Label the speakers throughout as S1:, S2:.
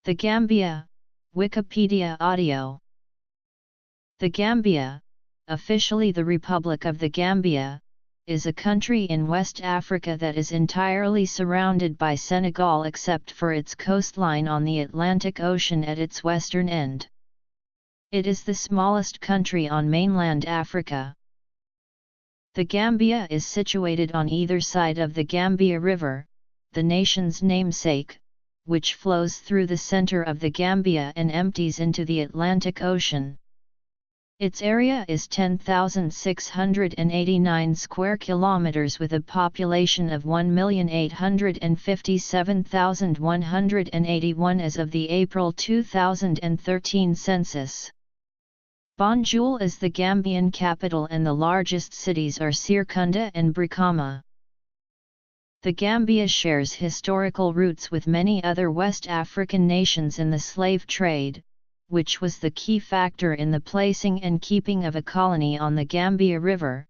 S1: The Gambia, Wikipedia audio. The Gambia, officially the Republic of the Gambia, is a country in West Africa that is entirely surrounded by Senegal except for its coastline on the Atlantic Ocean at its western end. It is the smallest country on mainland Africa. The Gambia is situated on either side of the Gambia River, the nation's namesake, which flows through the center of the Gambia and empties into the Atlantic Ocean. Its area is 10,689 square kilometers with a population of 1,857,181 as of the April 2013 census. Banjul is the Gambian capital and the largest cities are Serekunda and Brikama. The Gambia shares historical roots with many other West African nations in the slave trade, which was the key factor in the placing and keeping of a colony on the Gambia River,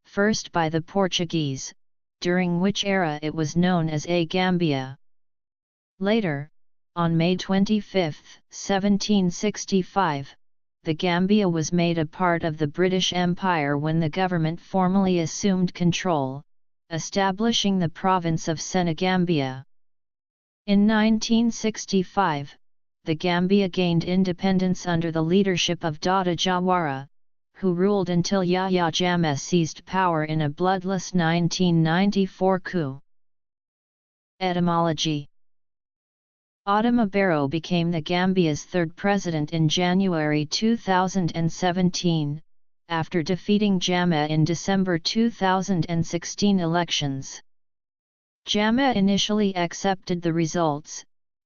S1: first by the Portuguese, during which era it was known as A Gambia. Later, on May 25, 1765, the Gambia was made a part of the British Empire when the government formally assumed control, establishing the province of Senegambia. In 1965, the Gambia gained independence under the leadership of Dada Jawara, who ruled until Yahya Jammeh seized power in a bloodless 1994 coup. Etymology. Adama Barrow became the Gambia's third president in January 2017, after defeating Jammeh in December 2016 elections. Jammeh initially accepted the results,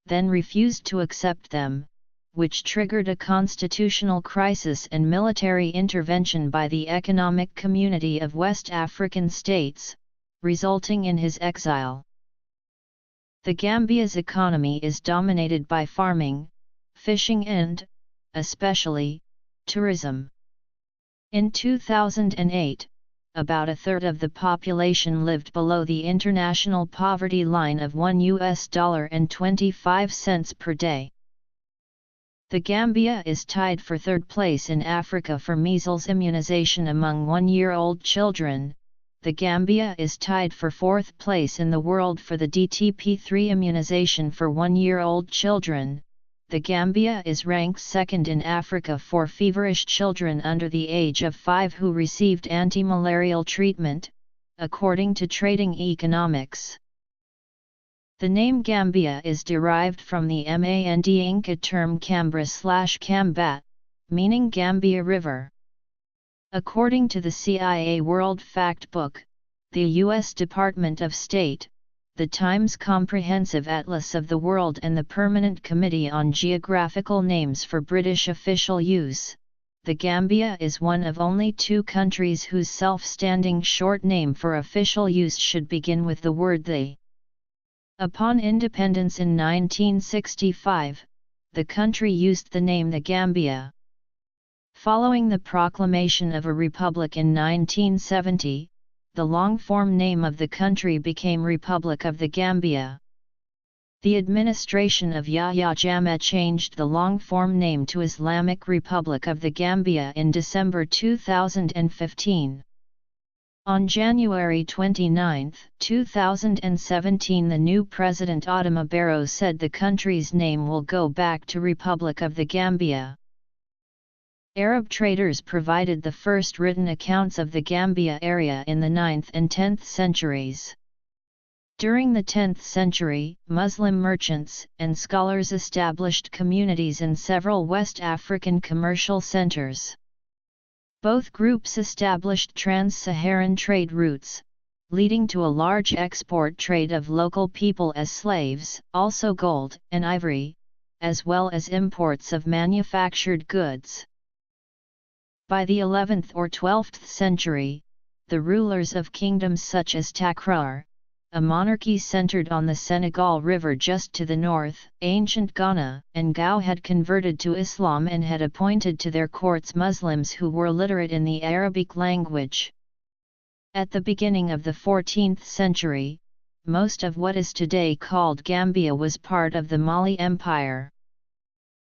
S1: then refused to accept them, which triggered a constitutional crisis and military intervention by the Economic Community of West African States, resulting in his exile. The Gambia's economy is dominated by farming, fishing and, especially, tourism. In 2008, about a third of the population lived below the international poverty line of $1.25 per day. The Gambia is tied for third place in Africa for measles immunization among 1-year-old children. The Gambia is tied for fourth place in the world for the DTP3 immunization for 1-year-old children. The Gambia is ranked second in Africa for feverish children under the age of 5 who received anti-malarial treatment, according to Trading Economics. The name Gambia is derived from the Mandinka term Cambra/Cambat, meaning Gambia River. According to the CIA World Factbook, the U.S. Department of State, the Times Comprehensive Atlas of the World and the Permanent Committee on Geographical Names for British official use, the Gambia is one of only 2 countries whose self-standing short name for official use should begin with the word the. Upon independence in 1965, the country used the name the Gambia. Following the proclamation of a republic in 1970, the long-form name of the country became Republic of the Gambia. The administration of Yahya Jammeh changed the long-form name to Islamic Republic of the Gambia in December 2015. On January 29, 2017, the new president Adama Barrow said the country's name will go back to Republic of the Gambia. Arab traders provided the first written accounts of the Gambia area in the 9th and 10th centuries. During the 10th century, Muslim merchants and scholars established communities in several West African commercial centers. Both groups established trans-Saharan trade routes, leading to a large export trade of local people as slaves, also gold and ivory, as well as imports of manufactured goods. By the 11th or 12th century, the rulers of kingdoms such as Takrur, a monarchy centered on the Senegal River just to the north, ancient Ghana, and Gao had converted to Islam and had appointed to their courts Muslims who were literate in the Arabic language. At the beginning of the 14th century, most of what is today called Gambia was part of the Mali Empire.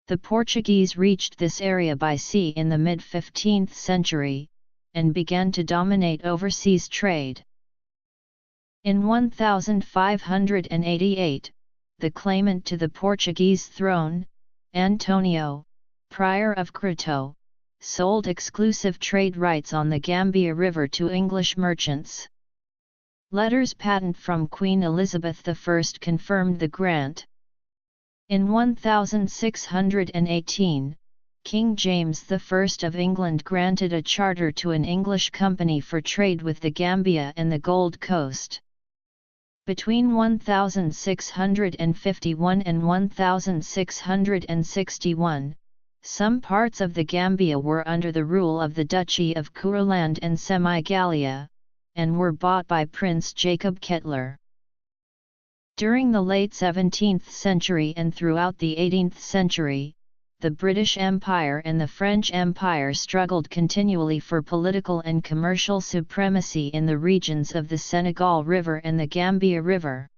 S1: The Portuguese reached this area by sea in the mid-15th century, and began to dominate overseas trade. In 1588, the claimant to the Portuguese throne, Antonio, Prior of Crato, sold exclusive trade rights on the Gambia River to English merchants. Letters patent from Queen Elizabeth I confirmed the grant. In 1618, King James I of England granted a charter to an English company for trade with the Gambia and the Gold Coast. Between 1651 and 1661, some parts of the Gambia were under the rule of the Duchy of Courland and Semi-Gallia, and were bought by Prince Jacob Kettler. During the late 17th century and throughout the 18th century, the British Empire and the French Empire struggled continually for political and commercial supremacy in the regions of the Senegal River and the Gambia River.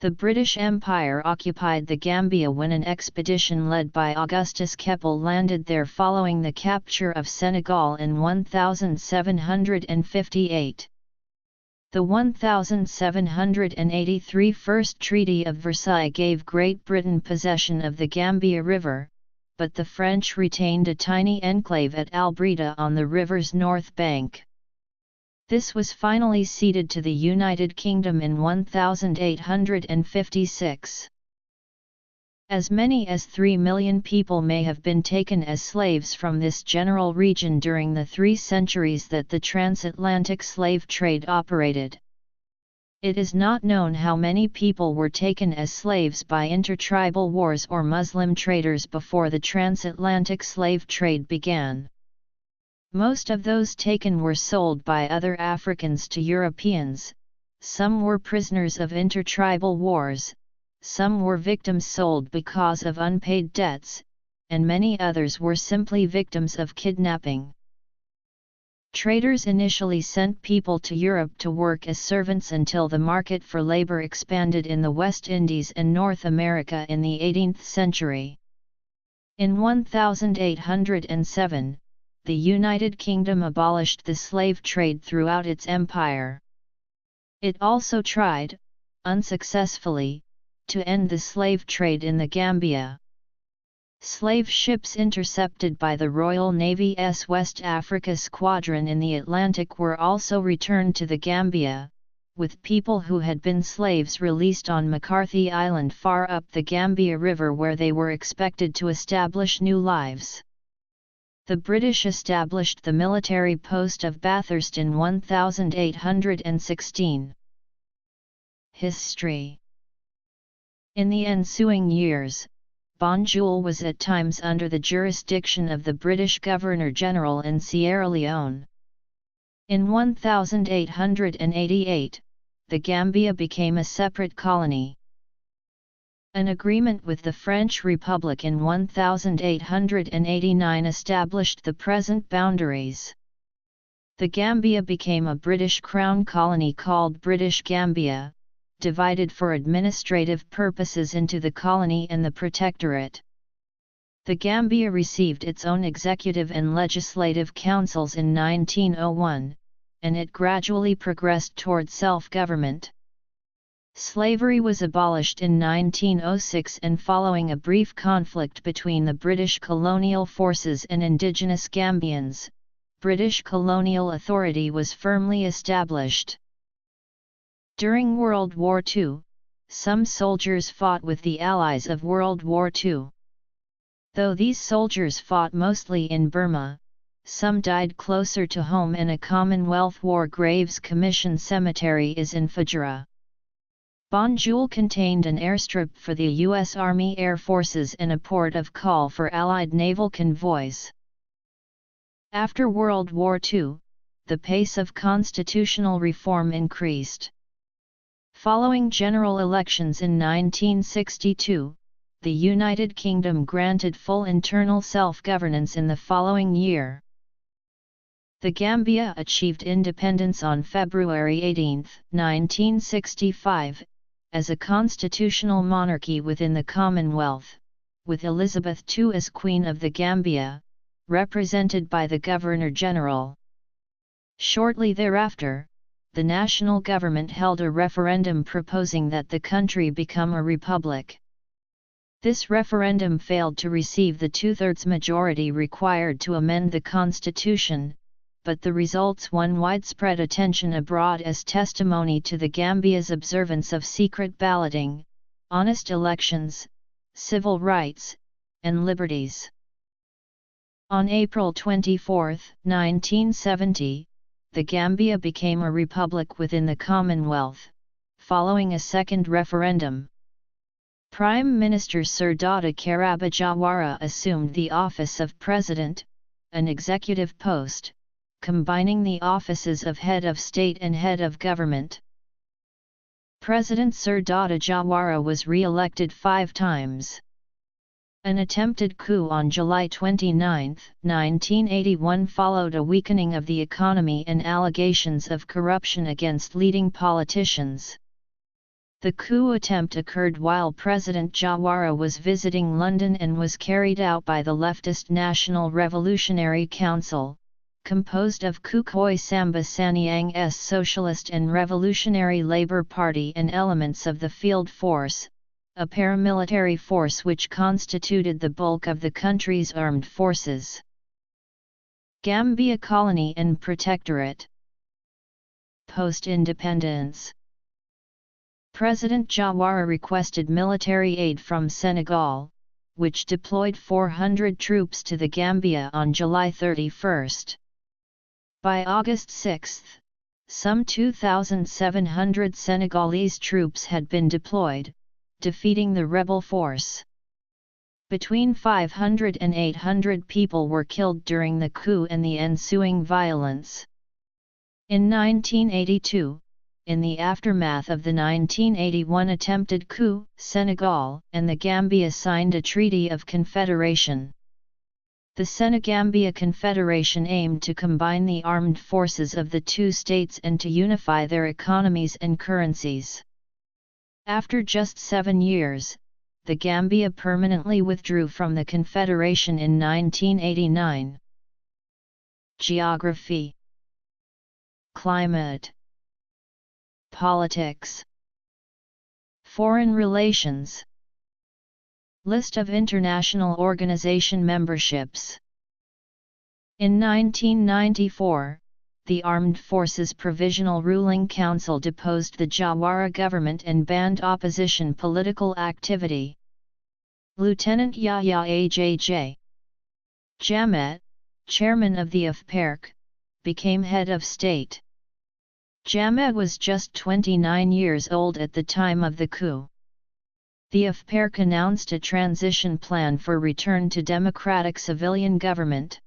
S1: The British Empire occupied the Gambia when an expedition led by Augustus Keppel landed there following the capture of Senegal in 1758. The 1783 First Treaty of Versailles gave Great Britain possession of the Gambia River, but the French retained a tiny enclave at Albreda on the river's north bank. This was finally ceded to the United Kingdom in 1856. As many as 3 million people may have been taken as slaves from this general region during the 3 centuries that the transatlantic slave trade operated. It is not known how many people were taken as slaves by intertribal wars or Muslim traders before the transatlantic slave trade began. Most of those taken were sold by other Africans to Europeans, some were prisoners of intertribal wars, some were victims sold because of unpaid debts, and many others were simply victims of kidnapping. Traders initially sent people to Europe to work as servants until the market for labor expanded in the West Indies and North America in the 18th century. In 1807, the United Kingdom abolished the slave trade throughout its empire. It also tried, unsuccessfully, to end the slave trade in the Gambia. Slave ships intercepted by the Royal Navy's West Africa Squadron in the Atlantic were also returned to the Gambia, with people who had been slaves released on McCarthy Island far up the Gambia River where they were expected to establish new lives. The British established the military post of Bathurst in 1816. History. In the ensuing years, Banjul was at times under the jurisdiction of the British Governor-General in Sierra Leone. In 1888, the Gambia became a separate colony. An agreement with the French Republic in 1889 established the present boundaries. The Gambia became a British Crown colony called British Gambia, divided for administrative purposes into the colony and the protectorate. The Gambia received its own executive and legislative councils in 1901, and it gradually progressed toward self-government. Slavery was abolished in 1906, and following a brief conflict between the British colonial forces and indigenous Gambians, British colonial authority was firmly established. During World War II, some soldiers fought with the Allies of World War II. Though these soldiers fought mostly in Burma, some died closer to home, and a Commonwealth War Graves Commission cemetery is in Fajira. Banjul contained an airstrip for the U.S. Army Air Forces and a port of call for Allied naval convoys. After World War II, the pace of constitutional reform increased. Following general elections in 1962, the United Kingdom granted full internal self-governance in the following year. The Gambia achieved independence on February 18, 1965, as a constitutional monarchy within the Commonwealth. with Elizabeth II as Queen of the Gambia, represented by the Governor-General. Shortly thereafter, the national government held a referendum proposing that the country become a republic. This referendum failed to receive the two-thirds majority required to amend the constitution, but the results won widespread attention abroad as testimony to the Gambia's observance of secret balloting, honest elections, civil rights, and liberties. On April 24, 1970, the Gambia became a republic within the Commonwealth, following a second referendum. Prime Minister Sir Dawda Kairaba Jawara assumed the office of President, an executive post, combining the offices of Head of State and Head of Government. President Sir Dawda Jawara was re-elected 5 times. An attempted coup on July 29, 1981 followed a weakening of the economy and allegations of corruption against leading politicians. The coup attempt occurred while President Jawara was visiting London and was carried out by the leftist National Revolutionary Council, composed of Kukoi Samba Sanyang's Socialist and Revolutionary Labour Party and elements of the Field Force, a paramilitary force which constituted the bulk of the country's armed forces. Gambia Colony and Protectorate. Post-independence. President Jawara requested military aid from Senegal, which deployed 400 troops to the Gambia on July 31. By August 6, some 2,700 Senegalese troops had been deployed, defeating the rebel force. Between 500 and 800 people were killed during the coup and the ensuing violence. In 1982, in the aftermath of the 1981 attempted coup, Senegal and the Gambia signed a Treaty of Confederation. The Senegambia Confederation aimed to combine the armed forces of the two states and to unify their economies and currencies. After just 7 years, the Gambia permanently withdrew from the Confederation in 1989. Geography. Climate. Politics. Foreign relations. List of international organization memberships. In 1994, the Armed Forces Provisional Ruling Council deposed the Jawara government and banned opposition political activity. Lieutenant Yahya Ajj Jammeh, chairman of the AFPERC, became head of state. Jammeh was just 29 years old at the time of the coup. The AFPERC announced a transition plan for return to democratic civilian government.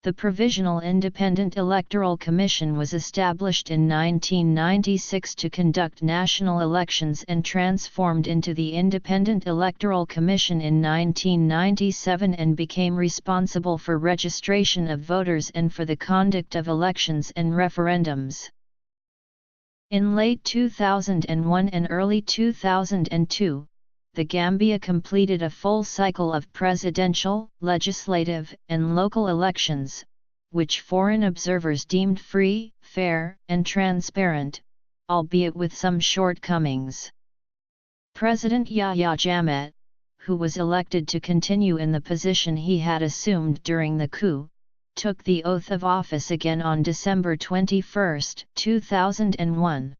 S1: The Provisional Independent Electoral Commission was established in 1996 to conduct national elections and transformed into the Independent Electoral Commission in 1997 and became responsible for registration of voters and for the conduct of elections and referendums. In late 2001 and early 2002, the Gambia completed a full cycle of presidential, legislative, and local elections, which foreign observers deemed free, fair, and transparent, albeit with some shortcomings. President Yahya Jammeh, who was elected to continue in the position he had assumed during the coup, took the oath of office again on December 21, 2001.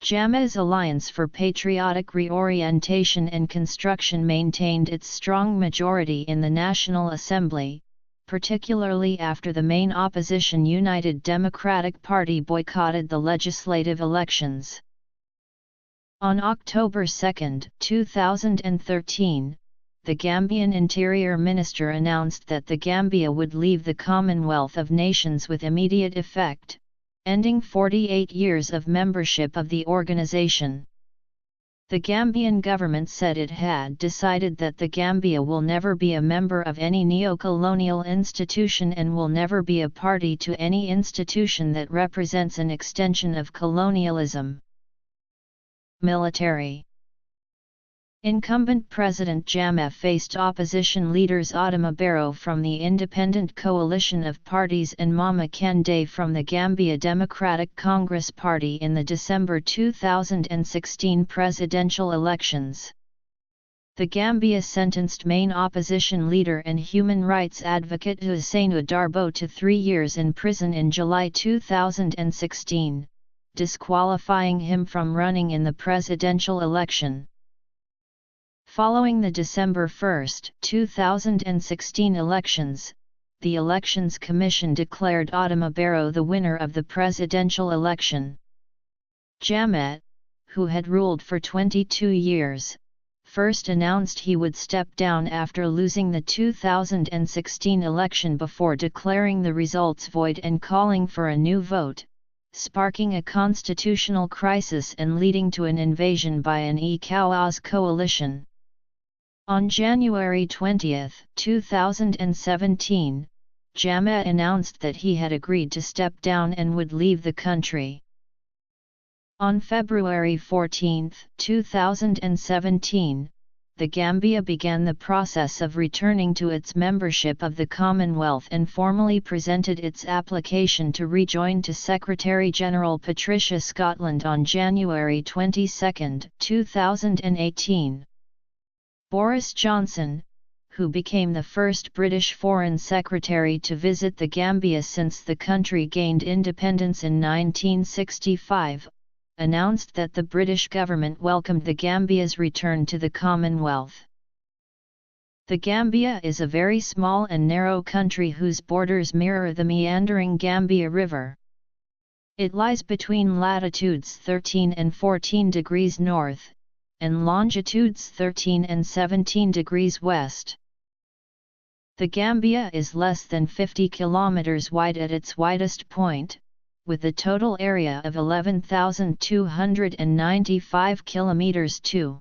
S1: Jammeh's Alliance for Patriotic Reorientation and Construction maintained its strong majority in the National Assembly, particularly after the main opposition United Democratic Party boycotted the legislative elections. On October 2, 2013, the Gambian Interior Minister announced that the Gambia would leave the Commonwealth of Nations with immediate effect, ending 48 years of membership of the organization. The Gambian government said it had decided that the Gambia will never be a member of any neo-colonial institution and will never be a party to any institution that represents an extension of colonialism. Military. Incumbent President Jammeh faced opposition leaders Adama Barrow from the Independent Coalition of Parties and Mama Kandeh from the Gambia Democratic Congress Party in the December 2016 presidential elections. The Gambia sentenced main opposition leader and human rights advocate Husseinu Darboe to 3 years in prison in July 2016, disqualifying him from running in the presidential election. Following the December 1, 2016 elections, the Elections Commission declared Adama Barrow the winner of the presidential election. Jammeh, who had ruled for 22 years, first announced he would step down after losing the 2016 election before declaring the results void and calling for a new vote, sparking a constitutional crisis and leading to an invasion by an ECOWAS coalition. On January 20, 2017, Jammeh announced that he had agreed to step down and would leave the country. On February 14, 2017, the Gambia began the process of returning to its membership of the Commonwealth and formally presented its application to rejoin to Secretary-General Patricia Scotland on January 22, 2018. Boris Johnson, who became the first British Foreign Secretary to visit the Gambia since the country gained independence in 1965, announced that the British government welcomed the Gambia's return to the Commonwealth. The Gambia is a very small and narrow country whose borders mirror the meandering Gambia River. It lies between latitudes 13 and 14 degrees north, and longitudes 13 and 17 degrees west. The Gambia is less than 50 kilometers wide at its widest point, with a total area of 11,295 kilometers (2).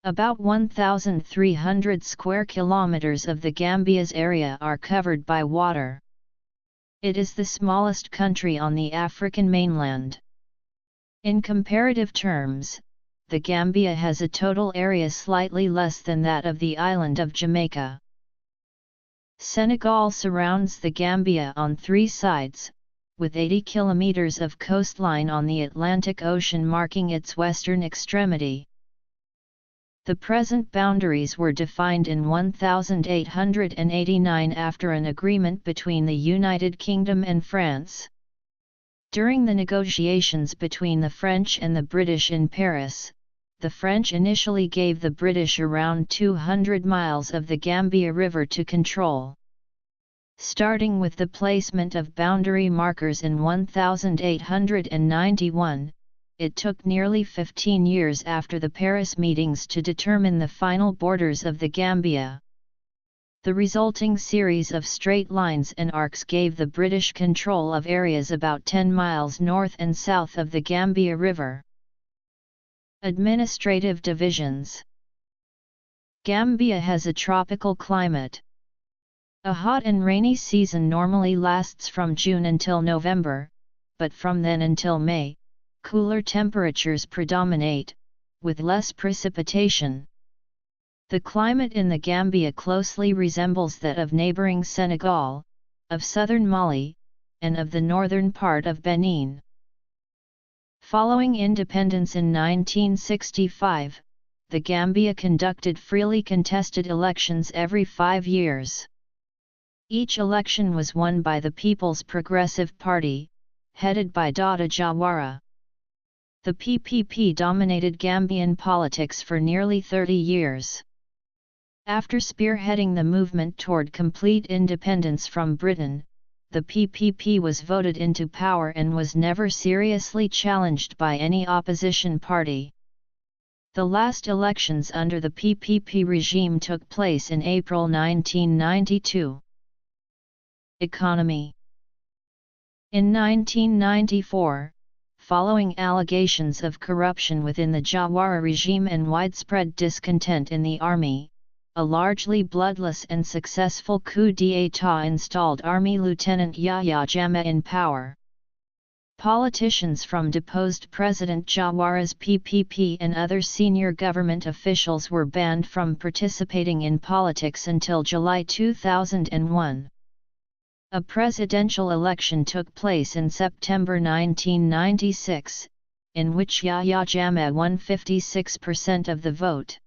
S1: About 1,300 square kilometers of the Gambia's area are covered by water. It is the smallest country on the African mainland. In comparative terms, the Gambia has a total area slightly less than that of the island of Jamaica. Senegal surrounds the Gambia on 3 sides, with 80 kilometers of coastline on the Atlantic Ocean marking its western extremity. The present boundaries were defined in 1889 after an agreement between the United Kingdom and France. During the negotiations between the French and the British in Paris, the French initially gave the British around 200 miles of the Gambia River to control. Starting with the placement of boundary markers in 1891, it took nearly 15 years after the Paris meetings to determine the final borders of the Gambia. The resulting series of straight lines and arcs gave the British control of areas about 10 miles north and south of the Gambia River. Administrative divisions. Gambia has a tropical climate. A hot and rainy season normally lasts from June until November, but from then until May, cooler temperatures predominate, with less precipitation. The climate in the Gambia closely resembles that of neighboring Senegal, of southern Mali, and of the northern part of Benin. Following independence in 1965, the Gambia conducted freely contested elections every 5 years. Each election was won by the People's Progressive Party, headed by Dada Jawara. The PPP dominated Gambian politics for nearly 30 years. After spearheading the movement toward complete independence from Britain, the PPP was voted into power and was never seriously challenged by any opposition party. The last elections under the PPP regime took place in April 1992. Economy. In 1994, following allegations of corruption within the Jawara regime and widespread discontent in the army, a largely bloodless and successful coup d'état installed Army Lieutenant Yahya Jammeh in power. Politicians from deposed President Jawara's PPP and other senior government officials were banned from participating in politics until July 2001. A presidential election took place in September 1996, in which Yahya Jammeh won 56% of the vote.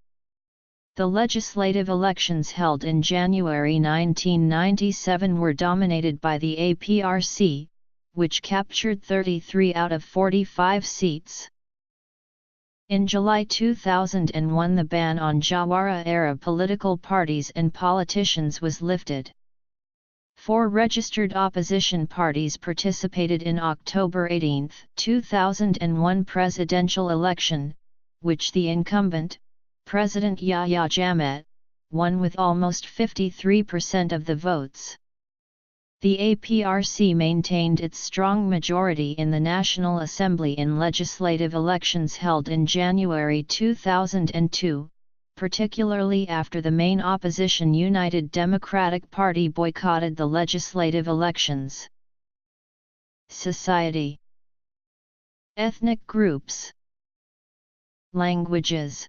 S1: The legislative elections held in January 1997 were dominated by the APRC, which captured 33 out of 45 seats. In July 2001, the ban on Jawara-era political parties and politicians was lifted. 4 registered opposition parties participated in October 18, 2001 presidential election, which the incumbent, President Yahya Jammeh, won with almost 53% of the votes. The APRC maintained its strong majority in the National Assembly in legislative elections held in January 2002, particularly after the main opposition United Democratic Party boycotted the legislative elections. Society. Ethnic groups. Languages.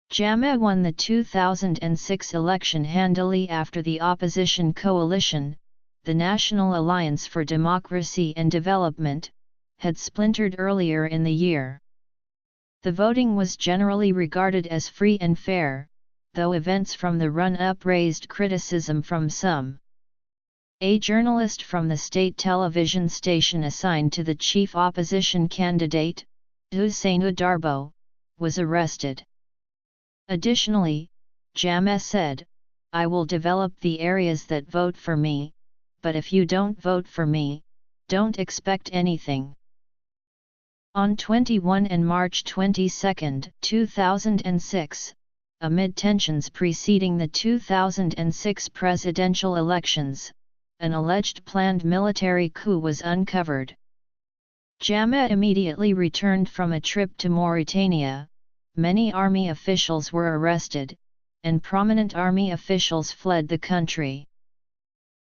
S1: Jammeh won the 2006 election handily after the opposition coalition, the National Alliance for Democracy and Development, had splintered earlier in the year. The voting was generally regarded as free and fair, though events from the run-up raised criticism from some. A journalist from the state television station assigned to the chief opposition candidate, Ousseynou Darbo, was arrested. Additionally, Jammeh said, "I will develop the areas that vote for me, but if you don't vote for me, don't expect anything." On 21 and March 22, 2006, amid tensions preceding the 2006 presidential elections, an alleged planned military coup was uncovered. Jammeh immediately returned from a trip to Mauritania. Many army officials were arrested, and prominent army officials fled the country.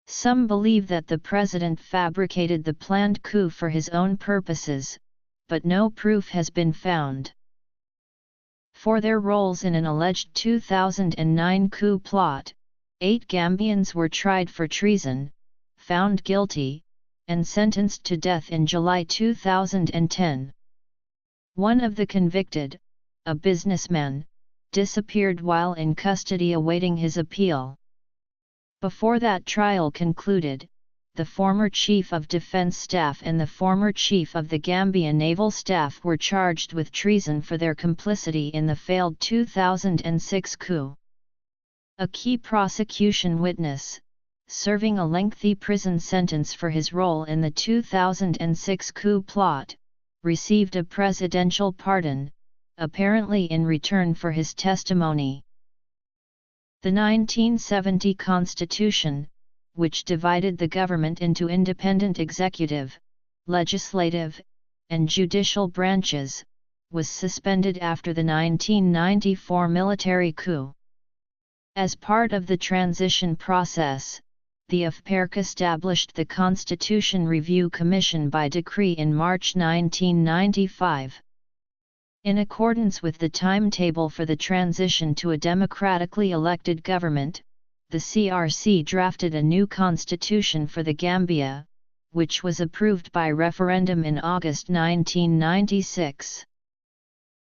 S1: Some believe that the president fabricated the planned coup for his own purposes, but no proof has been found. For their roles in an alleged 2009 coup plot, 8 Gambians were tried for treason, found guilty, and sentenced to death in July 2010. One of the convicted, a businessman, disappeared while in custody awaiting his appeal. Before that trial concluded, the former Chief of Defense Staff and the former Chief of the Gambia Naval Staff were charged with treason for their complicity in the failed 2006 coup. A key prosecution witness, serving a lengthy prison sentence for his role in the 2006 coup plot, received a presidential pardon, apparently in return for his testimony. The 1970 Constitution, which divided the government into independent executive, legislative, and judicial branches, was suspended after the 1994 military coup. As part of the transition process, the AFPERC established the Constitution Review Commission by decree in March 1995. In accordance with the timetable for the transition to a democratically elected government, the CRC drafted a new constitution for the Gambia, which was approved by referendum in August 1996.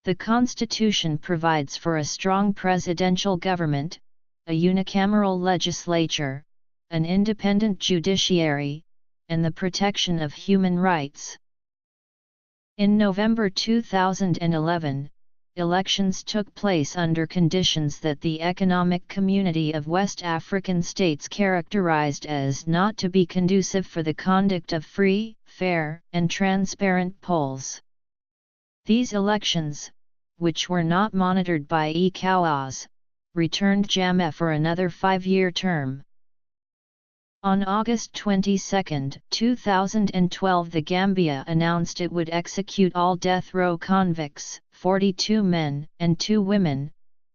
S1: The constitution provides for a strong presidential government, a unicameral legislature, an independent judiciary, and the protection of human rights. In November 2011, elections took place under conditions that the Economic Community of West African States characterized as not to be conducive for the conduct of free, fair, and transparent polls. These elections, which were not monitored by ECOWAS, returned Jammeh for another 5-year term. On August 22, 2012, the Gambia announced it would execute all death row convicts, 42 men and 2 women,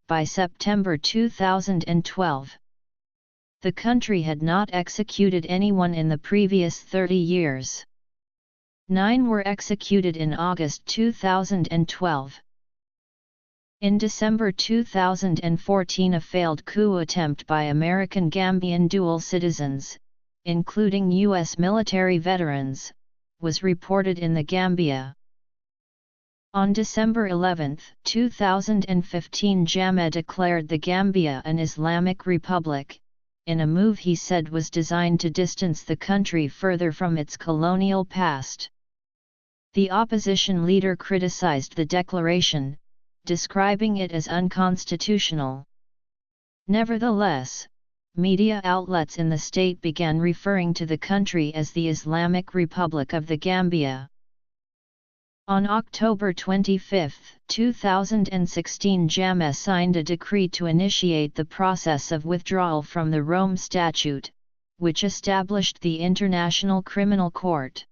S1: by September 2012. The country had not executed anyone in the previous 30 years. 9 were executed in August 2012. In December 2014, a failed coup attempt by American Gambian dual citizens, including U.S. military veterans, was reported in the Gambia. On December 11, 2015, Jammeh declared the Gambia an Islamic republic, in a move he said was designed to distance the country further from its colonial past. The opposition leader criticized the declaration, describing it as unconstitutional. Nevertheless, media outlets in the state began referring to the country as the Islamic Republic of the Gambia. On October 25, 2016, Jammeh signed a decree to initiate the process of withdrawal from the Rome Statute, which established the International Criminal Court.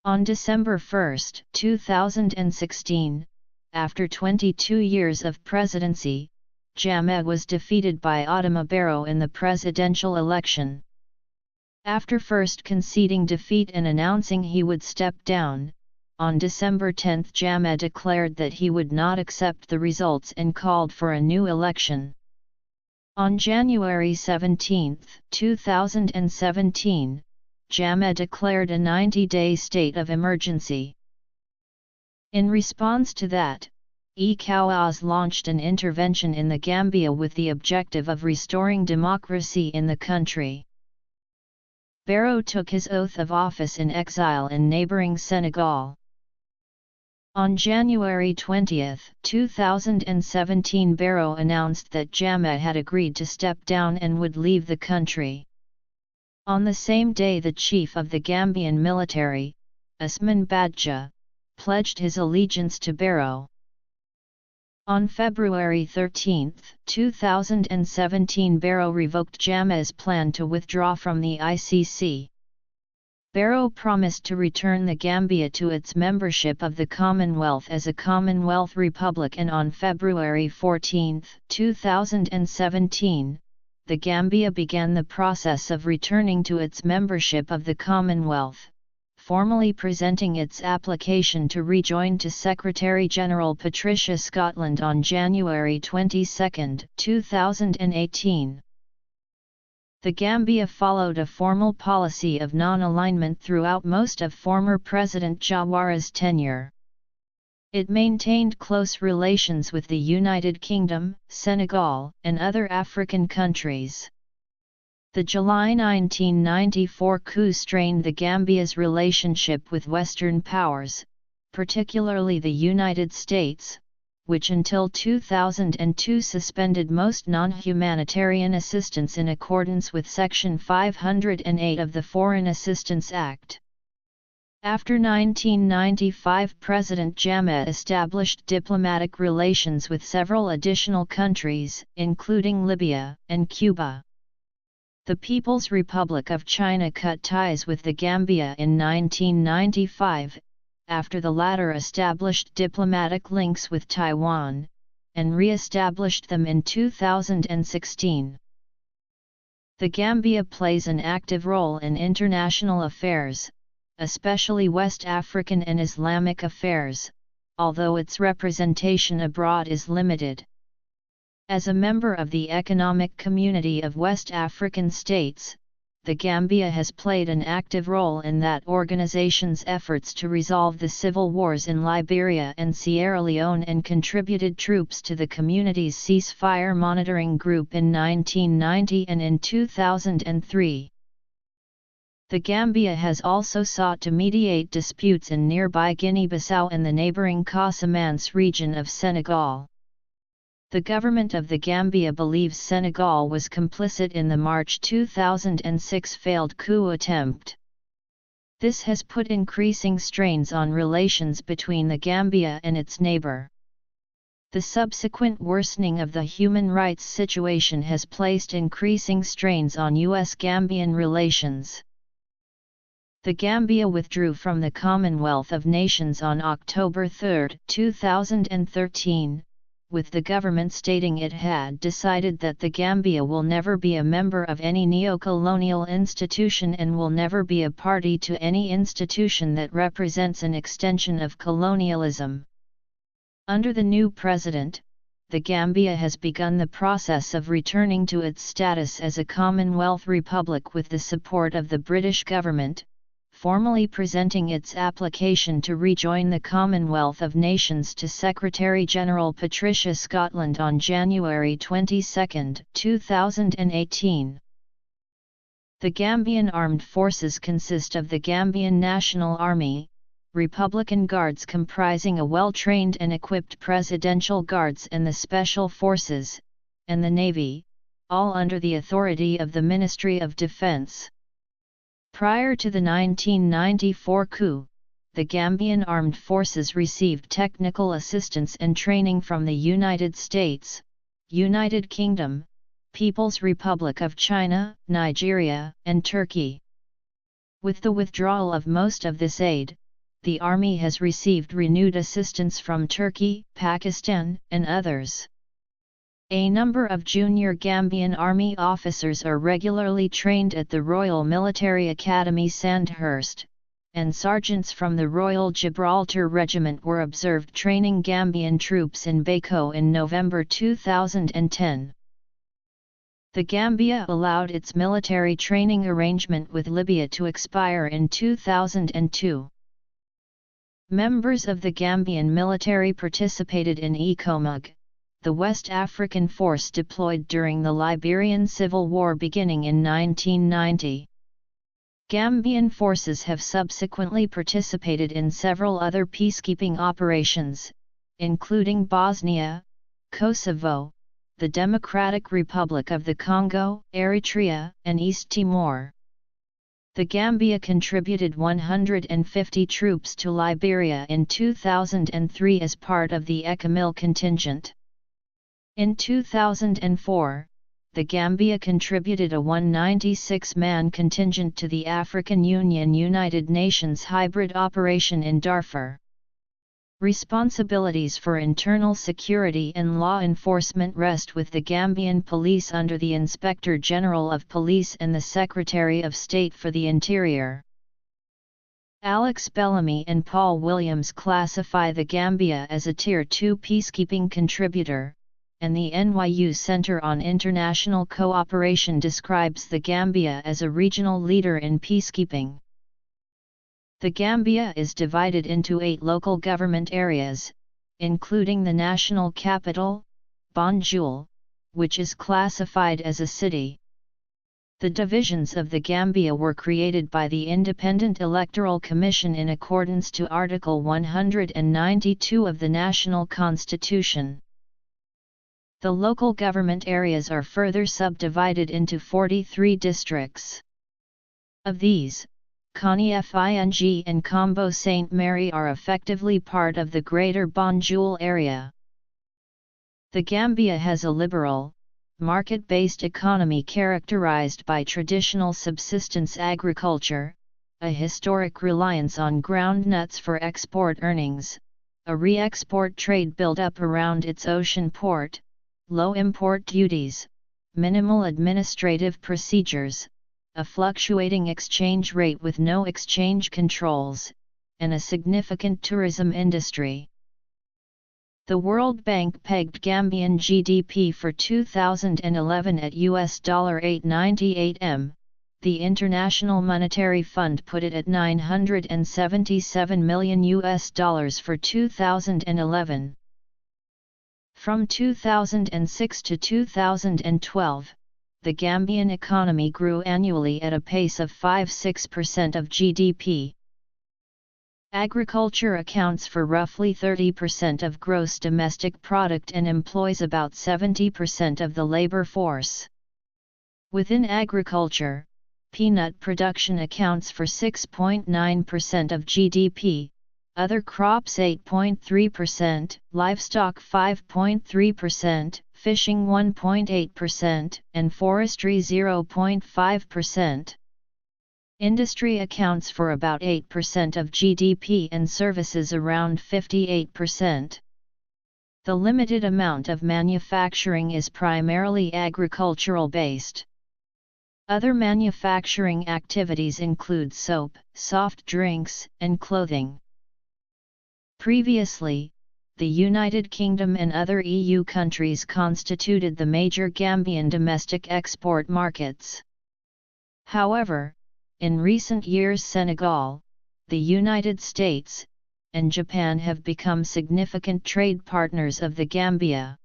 S1: On December 1, 2016, after 22 years of presidency, Jammeh was defeated by Adama Barrow in the presidential election. After first conceding defeat and announcing he would step down, on December 10 Jammeh declared that he would not accept the results and called for a new election. On January 17, 2017, Jammeh declared a 90-day state of emergency. In response to that, ECOWAS launched an intervention in the Gambia with the objective of restoring democracy in the country. Barrow took his oath of office in exile in neighboring Senegal. On January 20, 2017, Barrow announced that Jammeh had agreed to step down and would leave the country. On the same day, the chief of the Gambian military, Usman Badja, pledged his allegiance to Barrow. On February 13, 2017, Barrow revoked Jammeh's plan to withdraw from the ICC. Barrow promised to return the Gambia to its membership of the Commonwealth as a Commonwealth Republic, and on February 14, 2017, the Gambia began the process of returning to its membership of the Commonwealth, formally presenting its application to rejoin to Secretary-General Patricia Scotland on January 22, 2018. The Gambia followed a formal policy of non-alignment throughout most of former President Jawara's tenure. It maintained close relations with the United Kingdom, Senegal, and other African countries. The July 1994 coup strained the Gambia's relationship with Western powers, particularly the United States, which until 2002 suspended most non-humanitarian assistance in accordance with Section 508 of the Foreign Assistance Act. After 1995, President Jammeh established diplomatic relations with several additional countries, including Libya and Cuba. The People's Republic of China cut ties with the Gambia in 1995, after the latter established diplomatic links with Taiwan, and re-established them in 2016. The Gambia plays an active role in international affairs, especially West African and Islamic affairs, although its representation abroad is limited. As a member of the Economic Community of West African States, the Gambia has played an active role in that organization's efforts to resolve the civil wars in Liberia and Sierra Leone and contributed troops to the community's ceasefire monitoring group in 1990 and in 2003. The Gambia has also sought to mediate disputes in nearby Guinea-Bissau and the neighboring Casamance region of Senegal. The government of the Gambia believes Senegal was complicit in the March 2006 failed coup attempt. This has put increasing strains on relations between the Gambia and its neighbor. The subsequent worsening of the human rights situation has placed increasing strains on U.S.-Gambian relations. The Gambia withdrew from the Commonwealth of Nations on October 3, 2013, with the government stating it had decided that the Gambia will never be a member of any neo-colonial institution and will never be a party to any institution that represents an extension of colonialism. Under the new president, the Gambia has begun the process of returning to its status as a Commonwealth Republic with the support of the British government, formally presenting its application to rejoin the Commonwealth of Nations to Secretary-General Patricia Scotland on January 22, 2018. The Gambian Armed Forces consist of the Gambian National Army, Republican Guards comprising a well-trained and equipped Presidential Guards and the Special Forces, and the Navy, all under the authority of the Ministry of Defense. Prior to the 1994 coup, the Gambian Armed Forces received technical assistance and training from the United States, United Kingdom, People's Republic of China, Nigeria, and Turkey. With the withdrawal of most of this aid, the Army has received renewed assistance from Turkey, Pakistan, and others. A number of junior Gambian Army officers are regularly trained at the Royal Military Academy Sandhurst, and sergeants from the Royal Gibraltar Regiment were observed training Gambian troops in Bako in November 2010. The Gambia allowed its military training arrangement with Libya to expire in 2002. Members of the Gambian military participated in ECOMOG, the West African force deployed during the Liberian Civil War beginning in 1990. Gambian forces have subsequently participated in several other peacekeeping operations, including Bosnia, Kosovo, the Democratic Republic of the Congo, Eritrea, and East Timor. The Gambia contributed 150 troops to Liberia in 2003 as part of the ECOMIL contingent. In 2004, the Gambia contributed a 196-man contingent to the African Union United Nations hybrid operation in Darfur. Responsibilities for internal security and law enforcement rest with the Gambian Police under the Inspector General of Police and the Secretary of State for the Interior. Alex Bellamy and Paul Williams classify the Gambia as a Tier 2 peacekeeping contributor, and the NYU Center on International Cooperation describes the Gambia as a regional leader in peacekeeping. The Gambia is divided into 8 local government areas, including the national capital, Banjul, which is classified as a city. The divisions of the Gambia were created by the Independent Electoral Commission in accordance to Article 192 of the National Constitution. The local government areas are further subdivided into 43 districts. Of these, Kony-Fing and Combo St. Mary are effectively part of the Greater Banjul area. The Gambia has a liberal, market-based economy characterized by traditional subsistence agriculture, a historic reliance on ground nuts for export earnings, a re-export trade built up around its ocean port, low import duties, minimal administrative procedures, a fluctuating exchange rate with no exchange controls, and a significant tourism industry. The World Bank pegged Gambian GDP for 2011 at $898 m. The International Monetary Fund put it at $977 million for 2011. From 2006 to 2012, the Gambian economy grew annually at a pace of 5–6% of GDP. Agriculture accounts for roughly 30% of gross domestic product and employs about 70% of the labor force. Within agriculture, peanut production accounts for 6.9% of GDP, other crops 8.3%, livestock 5.3%, fishing 1.8%, and forestry 0.5%. Industry accounts for about 8% of GDP and services around 58%. The limited amount of manufacturing is primarily agricultural based. Other manufacturing activities include soap, soft drinks, and clothing. Previously, the United Kingdom and other EU countries constituted the major Gambian domestic export markets. However, in recent years Senegal, the United States, and Japan have become significant trade partners of the Gambia.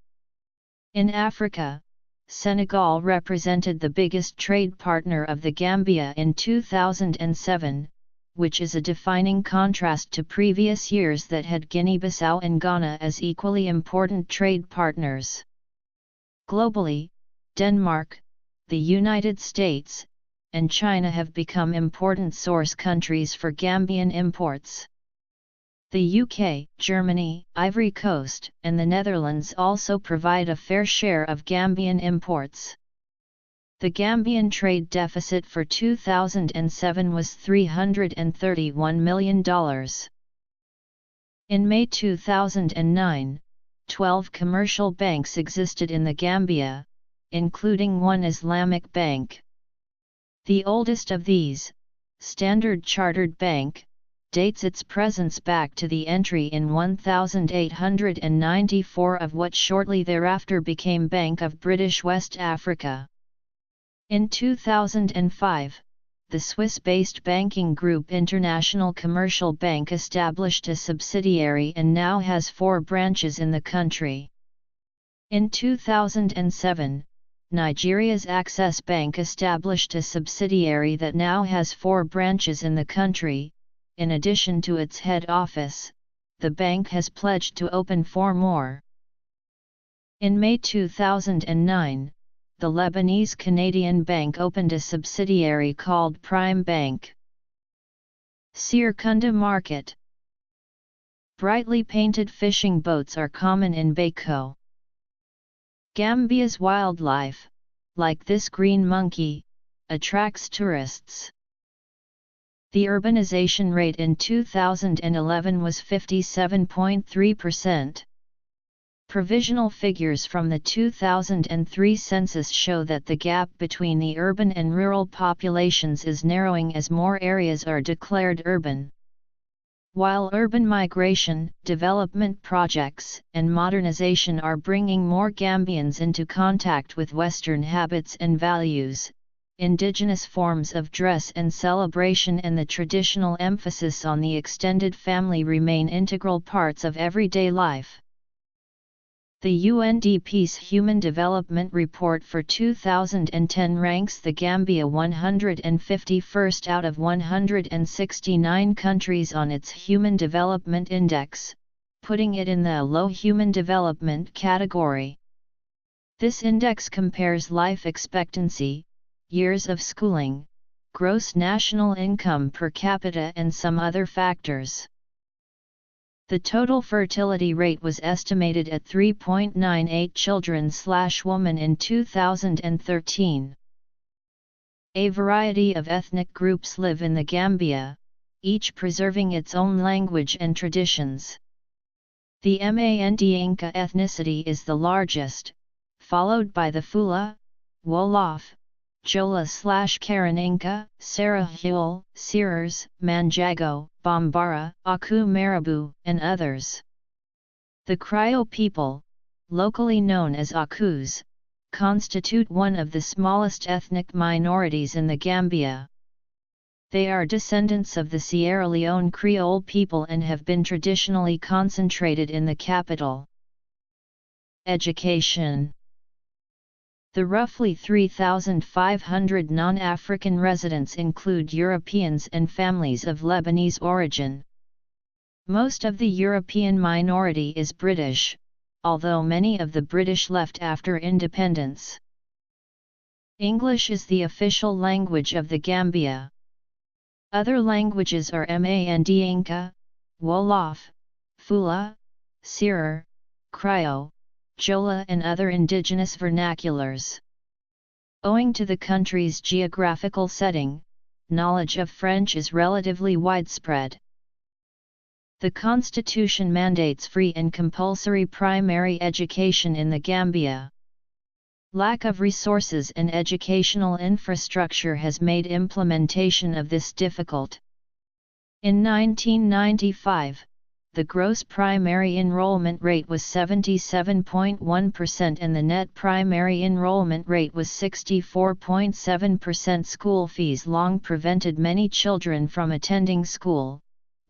S1: In Africa, Senegal represented the biggest trade partner of the Gambia in 2007, which is a defining contrast to previous years that had Guinea-Bissau and Ghana as equally important trade partners. Globally, Denmark, the United States, and China have become important source countries for Gambian imports. The UK, Germany, Ivory Coast, and the Netherlands also provide a fair share of Gambian imports. The Gambian trade deficit for 2007 was $331 million. In May 2009, 12 commercial banks existed in the Gambia, including one Islamic bank. The oldest of these, Standard Chartered Bank, dates its presence back to the entry in 1894 of what shortly thereafter became Bank of British West Africa. In 2005, the Swiss-based banking group International Commercial Bank established a subsidiary and now has 4 branches in the country. In 2007, Nigeria's Access Bank established a subsidiary that now has 4 branches in the country. In addition to its head office, the bank has pledged to open 4 more. In May 2009, the Lebanese Canadian Bank opened a subsidiary called Prime Bank. Serekunda Market. Brightly painted fishing boats are common in Bako. Gambia's wildlife, like this green monkey, attracts tourists. The urbanization rate in 2011 was 57.3%. Provisional figures from the 2003 census show that the gap between the urban and rural populations is narrowing as more areas are declared urban. While urban migration, development projects, and modernization are bringing more Gambians into contact with Western habits and values, indigenous forms of dress and celebration and the traditional emphasis on the extended family remain integral parts of everyday life. The UNDP's Human Development Report for 2010 ranks the Gambia 151st out of 169 countries on its Human Development Index, putting it in the low human development category. This index compares life expectancy, years of schooling, gross national income per capita and some other factors. The total fertility rate was estimated at 3.98 children/woman in 2013. A variety of ethnic groups live in the Gambia, each preserving its own language and traditions. The Mandinka ethnicity is the largest, followed by the Fula, Wolof, Jola/Karaninka, Sarahul, Seerers, Manjago, Bambara, Aku Marabu, and others. The Cryo people, locally known as Akus, constitute one of the smallest ethnic minorities in the Gambia. They are descendants of the Sierra Leone Creole people and have been traditionally concentrated in the capital. Education. The roughly 3,500 non-African residents include Europeans and families of Lebanese origin. Most of the European minority is British, although many of the British left after independence. English is the official language of the Gambia. Other languages are Mandinka, Wolof, Fula, Seerer, Cryo, Jola and other indigenous vernaculars. Owing to the country's geographical setting, knowledge of French is relatively widespread. The constitution mandates free and compulsory primary education in the Gambia. Lack of resources and educational infrastructure has made implementation of this difficult. In 1995, the gross primary enrollment rate was 77.1% and the net primary enrollment rate was 64.7%. School fees long prevented many children from attending school,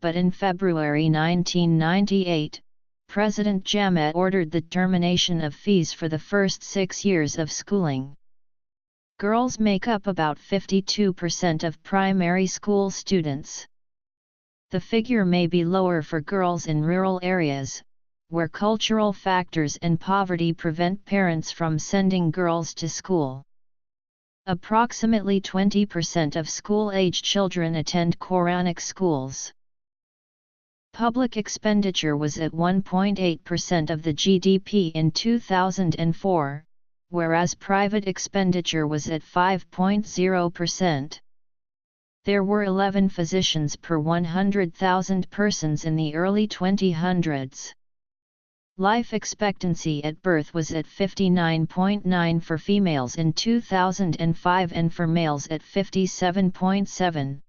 S1: but in February 1998, President Jammeh ordered the termination of fees for the first 6 years of schooling. Girls make up about 52% of primary school students. The figure may be lower for girls in rural areas, where cultural factors and poverty prevent parents from sending girls to school. Approximately 20% of school-age children attend Quranic schools. Public expenditure was at 1.8% of the GDP in 2004, whereas private expenditure was at 5.0%. There were 11 physicians per 100,000 persons in the early 2000s. Life expectancy at birth was at 59.9 for females in 2005 and for males at 57.7.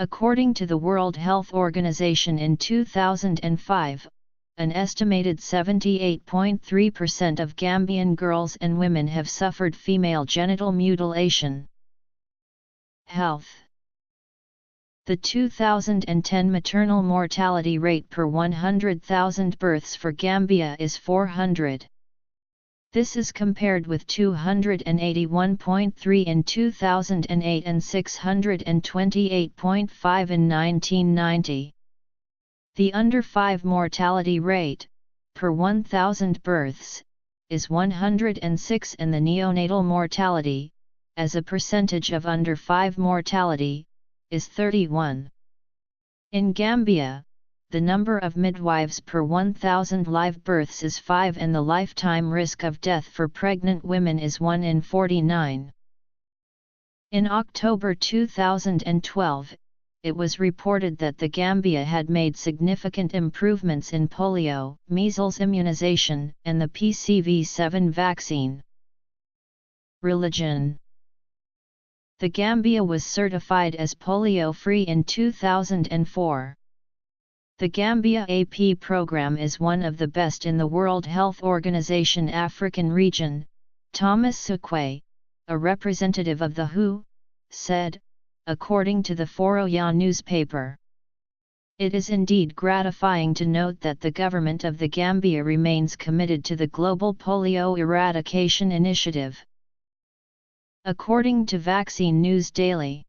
S1: According to the World Health Organization in 2005, an estimated 78.3% of Gambian girls and women have suffered female genital mutilation. Health. The 2010 maternal mortality rate per 100,000 births for Gambia is 400. This is compared with 281.3 in 2008 and 628.5 in 1990. The under 5 mortality rate, per 1,000 births, is 106 and the neonatal mortality, as a percentage of under 5 mortality, is 31. In Gambia, the number of midwives per 1,000 live births is 5 and the lifetime risk of death for pregnant women is 1 in 49. In October 2012, it was reported that the Gambia had made significant improvements in polio, measles immunization, and the PCV7 vaccine. Religion. The Gambia was certified as polio-free in 2004. The Gambia AP program is one of the best in the World Health Organization African region, Thomas Sukwe, a representative of the WHO, said, according to the Foroyaa newspaper. It is indeed gratifying to note that the government of the Gambia remains committed to the global polio eradication initiative. According to Vaccine News Daily.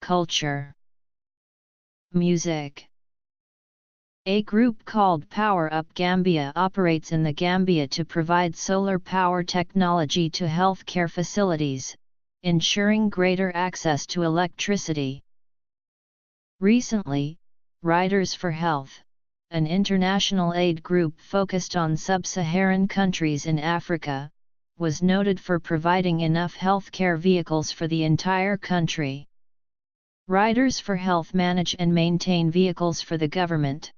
S1: Culture. Music. A group called Power Up Gambia operates in the Gambia to provide solar power technology to healthcare facilities, ensuring greater access to electricity. Recently, Riders for Health, an international aid group focused on sub-Saharan countries in Africa, was noted for providing enough healthcare vehicles for the entire country. Riders for Health manage and maintain vehicles for the government.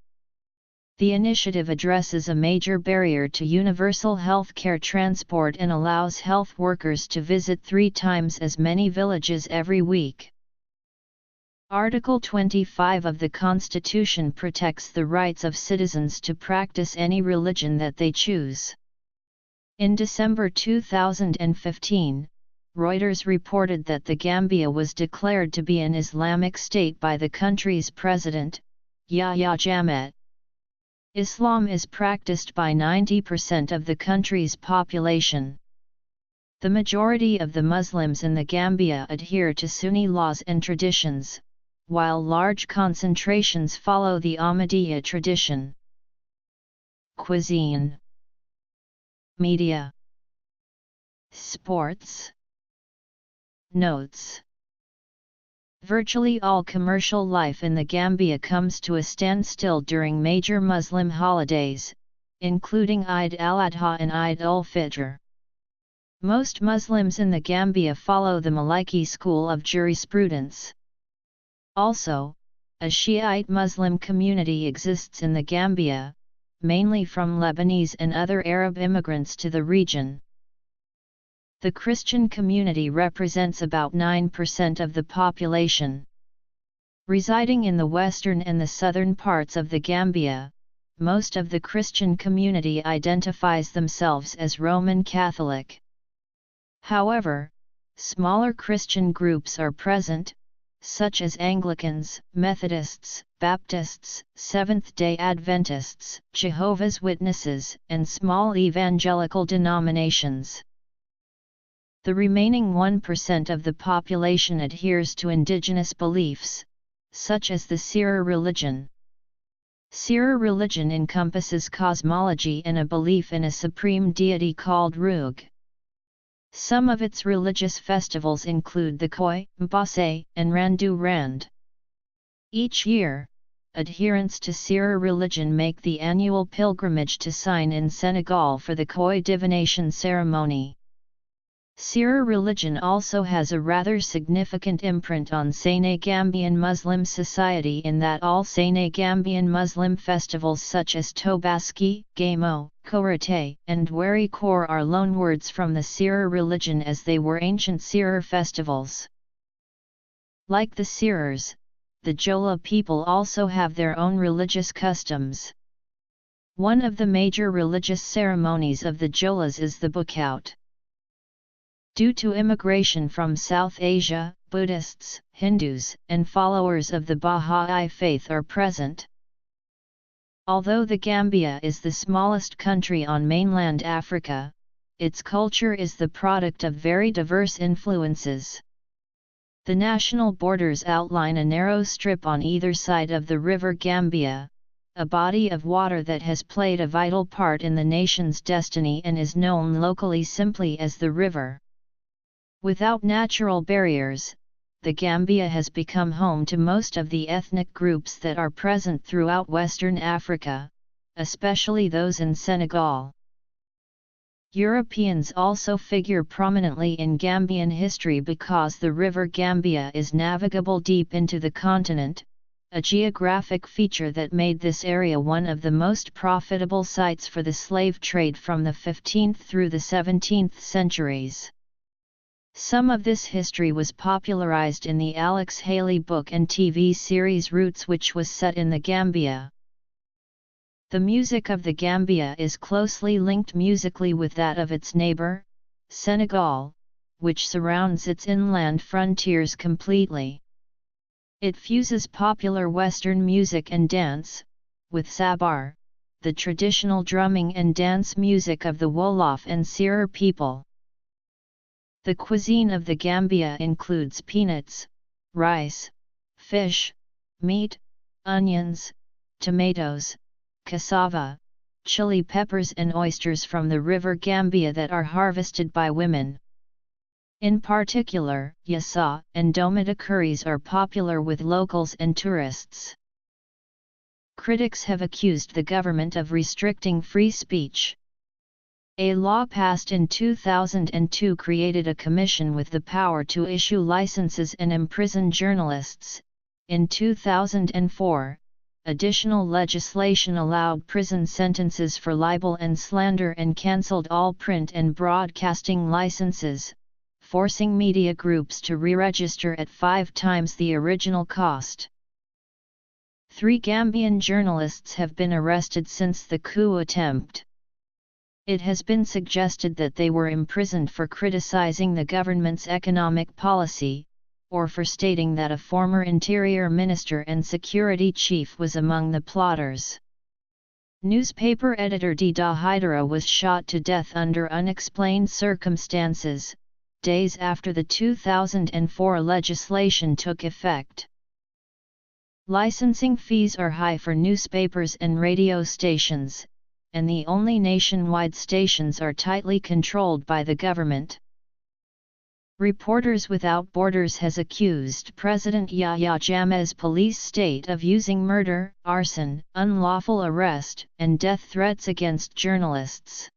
S1: The initiative addresses a major barrier to universal healthcare transport and allows health workers to visit 3 times as many villages every week. Article 25 of the Constitution protects the rights of citizens to practice any religion that they choose. In December 2015, Reuters reported that the Gambia was declared to be an Islamic state by the country's president, Yahya Jammeh. Islam is practiced by 90% of the country's population. The majority of the Muslims in the Gambia adhere to Sunni laws and traditions, while large concentrations follow the Ahmadiyya tradition. Cuisine. Media. Sports. Notes. Virtually all commercial life in the Gambia comes to a standstill during major Muslim holidays, including Eid al-Adha and Eid al-Fitr. Most Muslims in the Gambia follow the Maliki school of jurisprudence. Also, A Shiite Muslim community exists in the Gambia, mainly from Lebanese and other Arab immigrants to the region. The Christian community represents about 9% of the population. Residing in the western and the southern parts of the Gambia, most of the Christian community identifies themselves as Roman Catholic. However, smaller Christian groups are present, such as Anglicans, Methodists, Baptists, Seventh-day Adventists, Jehovah's Witnesses, and small evangelical denominations. The remaining 1% of the population adheres to indigenous beliefs, such as the Serer religion. Serer religion encompasses cosmology and a belief in a supreme deity called Rug. Some of its religious festivals include the Khoi, Mbase, and Randu Rand. Each year, adherents to Serer religion make the annual pilgrimage to Sine in Senegal for the Khoi divination ceremony. Serer religion also has a rather significant imprint on Senegambian Muslim society in that all Senegambian Muslim festivals such as Tobaski, Gamo, Korite, and Wari Kor are loanwords from the Serer religion as they were ancient Serer festivals. Like the Serers, the Jola people also have their own religious customs. One of the major religious ceremonies of the Jolas is the Bukout. Due to immigration from South Asia, Buddhists, Hindus, and followers of the Bahá'í faith are present. Although the Gambia is the smallest country on mainland Africa, its culture is the product of very diverse influences. The national borders outline a narrow strip on either side of the river Gambia, a body of water that has played a vital part in the nation's destiny and is known locally simply as the river. Without natural barriers, the Gambia has become home to most of the ethnic groups that are present throughout Western Africa, especially those in Senegal. Europeans also figure prominently in Gambian history because the river Gambia is navigable deep into the continent, a geographic feature that made this area one of the most profitable sites for the slave trade from the 15th through the 17th centuries. Some of this history was popularized in the Alex Haley book and TV series Roots, which was set in the Gambia. The music of the Gambia is closely linked musically with that of its neighbor, Senegal, which surrounds its inland frontiers completely. It fuses popular Western music and dance, with sabar, the traditional drumming and dance music of the Wolof and Serer people. The cuisine of the Gambia includes peanuts, rice, fish, meat, onions, tomatoes, cassava, chili peppers and oysters from the river Gambia that are harvested by women. In particular, yassa and domata curries are popular with locals and tourists. Critics have accused the government of restricting free speech. A law passed in 2002 created a commission with the power to issue licenses and imprison journalists. In 2004, additional legislation allowed prison sentences for libel and slander and cancelled all print and broadcasting licenses, forcing media groups to re-register at 5 times the original cost. 3 Gambian journalists have been arrested since the coup attempt. It has been suggested that they were imprisoned for criticizing the government's economic policy, or for stating that a former interior minister and security chief was among the plotters. Newspaper editor Dida Hydera was shot to death under unexplained circumstances, days after the 2004 legislation took effect. Licensing fees are high for newspapers and radio stations, and the only nationwide stations are tightly controlled by the government. Reporters Without Borders has accused President Yahya Jammeh's police state of using murder, arson, unlawful arrest, and death threats against journalists.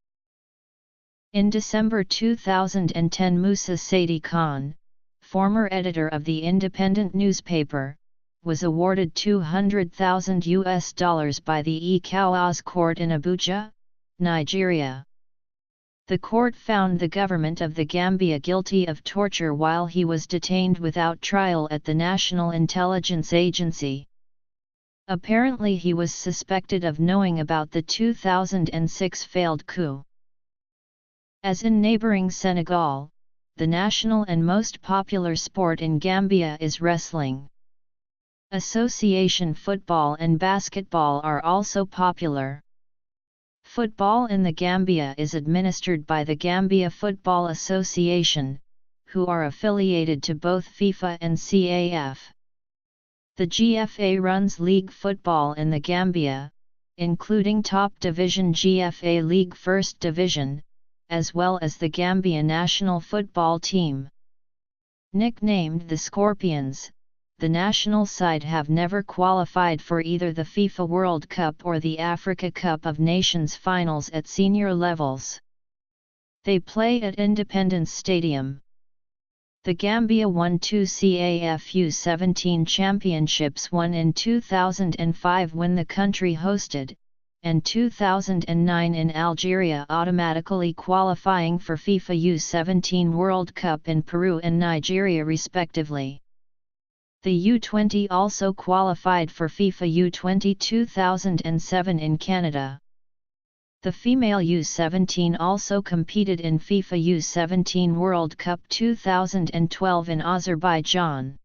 S1: In December 2010, Musa Saidi Khan, former editor of the independent newspaper, was awarded $200,000 by the Ikowas court in Abuja, Nigeria. The court found the government of the Gambia guilty of torture while he was detained without trial at the National Intelligence Agency. Apparently he was suspected of knowing about the 2006 failed coup. As in neighboring Senegal, the national and most popular sport in Gambia is wrestling. Association football and basketball are also popular. Football in the Gambia is administered by the Gambia Football Association, who are affiliated to both FIFA and CAF. The GFA runs league football in the Gambia, including top division GFA League First Division, as well as the Gambia national football team. Nicknamed the Scorpions, the national side have never qualified for either the FIFA World Cup or the Africa Cup of Nations finals at senior levels. They play at Independence Stadium. The Gambia won 2 CAF U17 championships, one in 2005 when the country hosted, and 2009 in Algeria, automatically qualifying for FIFA U17 World Cup in Peru and Nigeria respectively. The U20 also qualified for FIFA U20 2007 in Canada. The female U17 also competed in FIFA U17 World Cup 2012 in Azerbaijan.